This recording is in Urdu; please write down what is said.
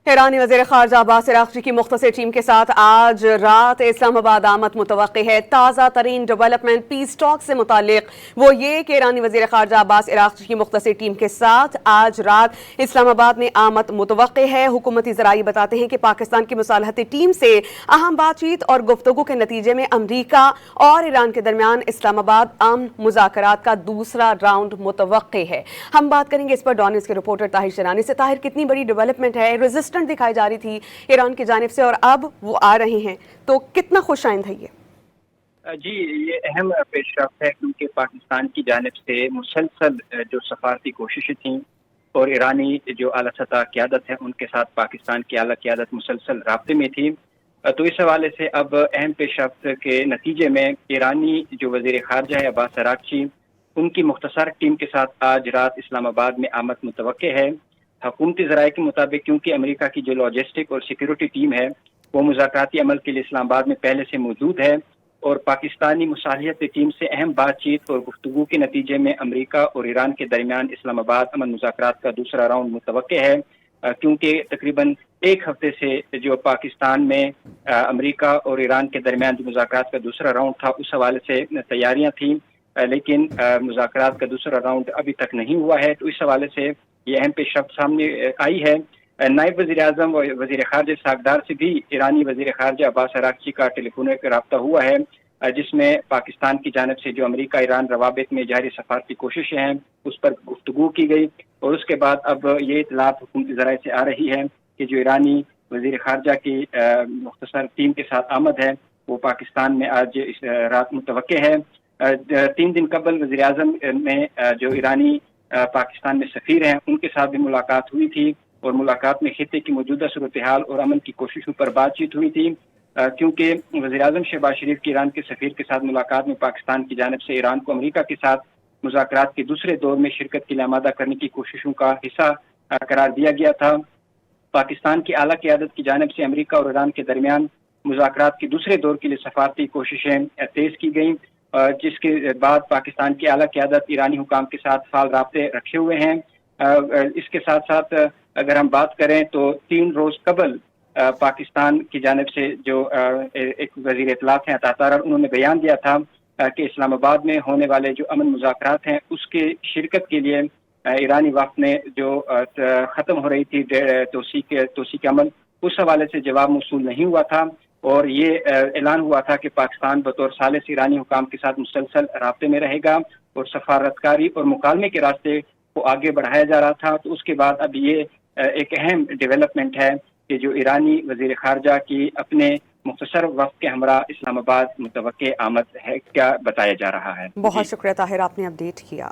ایرانی وزیر خارجہ عباس عراقچی کی مختصر ٹیم کے ساتھ آج رات اسلام آباد آمد متوقع ہے۔ تازہ ترین ڈیولپمنٹ پیس ٹاک سے متعلق وہ یہ کہ ایرانی وزیر خارجہ عباس عراقچی کی مختصر ٹیم کے ساتھ آج رات اسلام آباد میں آمد متوقع ہے۔ حکومتی ذرائع بتاتے ہیں کہ پاکستان کی مصالحتی ٹیم سے اہم بات چیت اور گفتگو کے نتیجے میں امریکہ اور ایران کے درمیان اسلام آباد امن مذاکرات کا دوسرا راؤنڈ متوقع ہے۔ ہم بات کریں گے اس پر ڈان نیوز کے رپورٹر طاہر شیرانی سے۔ طاہر، کتنی بڑی ڈیولپمنٹ ہے؟ ریزسٹنٹ دکھائی جا رہی تھی ایران کی جانب سے اور اب وہ آ رہے ہیں، تو کتنا خوش آئند ہے یہ؟ جی، یہ اہم پیش رفت ہے کیونکہ پاکستان کی جانب سے مسلسل جو سفارتی کوششیں تھیں اور ایرانی جو اعلیٰ سطح قیادت ہے ان کے ساتھ پاکستان کی اعلیٰ قیادت مسلسل رابطے میں تھی، تو اس حوالے سے اب اہم پیش رفت کے نتیجے میں ایرانی جو وزیر خارجہ ہے عباس عراقچی، ان کی مختصر ٹیم کے ساتھ آج رات اسلام آباد میں آمد متوقع ہے۔ حکومتی ذرائع کے مطابق کیونکہ امریکہ کی جو لاجسٹک اور سیکیورٹی ٹیم ہے وہ مذاکراتی عمل کے لیے اسلام آباد میں پہلے سے موجود ہے اور پاکستانی مصالحتی ٹیم سے اہم بات چیت اور گفتگو کے نتیجے میں امریکہ اور ایران کے درمیان اسلام آباد امن مذاکرات کا دوسرا راؤنڈ متوقع ہے، کیونکہ تقریباً ایک ہفتے سے جو پاکستان میں امریکہ اور ایران کے درمیان جو مذاکرات کا دوسرا راؤنڈ تھا اس حوالے سے تیاریاں تھیں، لیکن مذاکرات کا دوسرا راؤنڈ ابھی تک نہیں ہوا ہے، تو اس حوالے سے یہ اہم پیش رفت سامنے آئی ہے۔ نائب وزیر اعظم و وزیر خارجہ ساکھدار سے بھی ایرانی وزیر خارجہ عباس عراقچی کا ٹیلی فونک رابطہ ہوا ہے، جس میں پاکستان کی جانب سے جو امریکہ ایران روابط میں جاری سفارتی کوششیں ہیں اس پر گفتگو کی گئی، اور اس کے بعد اب یہ اطلاعات حکومتی ذرائع سے آ رہی ہے کہ جو ایرانی وزیر خارجہ کی مختصر ٹیم کے ساتھ آمد ہے وہ پاکستان میں آج اس رات متوقع ہے۔ 3 دن قبل وزیر اعظم نے جو ایرانی پاکستان میں سفیر ہیں ان کے ساتھ بھی ملاقات ہوئی تھی، اور ملاقات میں خطے کی موجودہ صورتحال اور امن کی کوششوں پر بات چیت ہوئی تھی، کیونکہ وزیر اعظم شہباز شریف کی ایران کے سفیر کے ساتھ ملاقات میں پاکستان کی جانب سے ایران کو امریکہ کے ساتھ مذاکرات کے دوسرے دور میں شرکت کے لیے آمادہ کرنے کی کوششوں کا حصہ قرار دیا گیا تھا۔ پاکستان کی اعلیٰ قیادت کی جانب سے امریکہ اور ایران کے درمیان مذاکرات کے دوسرے دور کے لیے سفارتی کوششیں تیز کی گئیں، جس کے بعد پاکستان کی اعلیٰ قیادت ایرانی حکام کے ساتھ فعال رابطے رکھے ہوئے ہیں۔ اس کے ساتھ ساتھ اگر ہم بات کریں تو 3 روز قبل پاکستان کی جانب سے جو ایک وزیر اطلاعات ہیں عطا طاہر، انہوں نے بیان دیا تھا کہ اسلام آباد میں ہونے والے جو امن مذاکرات ہیں اس کے شرکت کے لیے ایرانی وفد نے جو ختم ہو رہی تھی توثیق عمل، اس حوالے سے جواب موصول نہیں ہوا تھا، اور یہ اعلان ہوا تھا کہ پاکستان بطور ثالث ایرانی حکام کے ساتھ مسلسل رابطے میں رہے گا اور سفارتکاری اور مکالمے کے راستے کو آگے بڑھایا جا رہا تھا۔ تو اس کے بعد اب یہ ایک اہم ڈیولپمنٹ ہے کہ جو ایرانی وزیر خارجہ کی اپنے مختصر وقت کے ہمراہ اسلام آباد متوقع آمد ہے، کیا بتایا جا رہا ہے۔ بہت شکریہ طاہر، آپ نے اپڈیٹ کیا۔